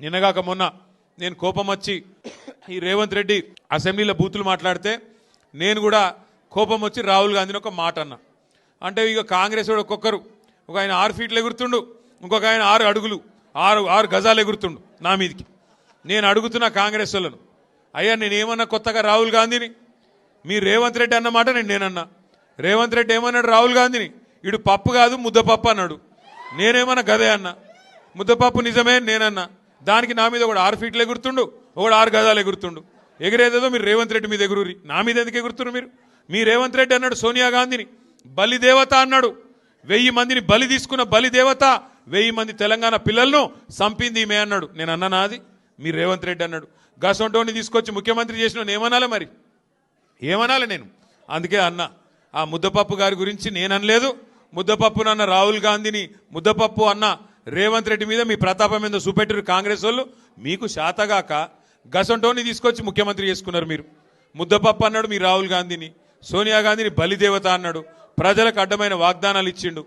నిన్నగాక మొన్న నేను కోపం వచ్చి ఈ రేవంత్ రెడ్డి అసెంబ్లీలో బూతులు మాట్లాడితే నేను కూడా కోపం వచ్చి రాహుల్ గాంధీని ఒక మాట అన్నా. అంటే ఇక కాంగ్రెస్ వాడు ఒక్కొక్కరు, ఒక ఆయన 6 ఫీట్లు ఎగురుతుండు, ఇంకొక ఆయన 6 అడుగులు 6 గజాలు ఎగురుతుండు నా మీదికి. నేను అడుగుతున్నా కాంగ్రెస్ వాళ్ళను, అయ్యా నేనేమన్నా కొత్తగా రాహుల్ గాంధీని? మీ రేవంత్ రెడ్డి అన్నమాట నేనన్నా. రేవంత్ రెడ్డి ఏమన్నాడు రాహుల్ గాంధీని? ఇడు పప్పు కాదు ముద్దపప్పు అన్నాడు. నేనేమన్నా గదే అన్నా, ముద్దపప్పు నిజమే నేనన్నా. దానికి నా మీద ఒకడు 6 ఫీట్లు ఎగురుతుండు, ఒకడు 6 గజాలు ఎగురుతుండు. ఎగిరేదేదో మీరు రేవంత్ రెడ్డి మీద ఎగురురి, నా మీద ఎందుకు ఎగురుతున్నారు మీరు? మీ రేవంత్ రెడ్డి అన్నాడు సోనియా గాంధీని బలిదేవత అన్నాడు. 1000 మందిని బలి తీసుకున్న బలిదేవత, 1000 మంది తెలంగాణ పిల్లలను చంపింది ఈమె అన్నాడు. నేను అన్నానా? అది మీ రేవంత్ రెడ్డి అన్నాడు. గసొంటోని తీసుకొచ్చి ముఖ్యమంత్రి చేసిన ఏమనాలి మరి? ఏమనాలి నేను? అందుకే అన్నా, ఆ ముద్దపప్పు గారి గురించి నేను అనలేదు. ముద్దపప్పు అన్న రాహుల్ గాంధీని ముద్దపప్పు అన్న రేవంత్ రెడ్డి మీద మీ ప్రతాపం మీద చూపెట్టారు కాంగ్రెస్ వాళ్ళు. మీకు శాతగాక గసొంటోని తీసుకొచ్చి ముఖ్యమంత్రి చేసుకున్నారు మీరు. ముద్దపప్పు అన్నాడు మీ రాహుల్ గాంధీని, సోనియా గాంధీని బలిదేవత అన్నాడు, ప్రజలకు అడ్డమైన వాగ్దానాలు ఇచ్చిండు.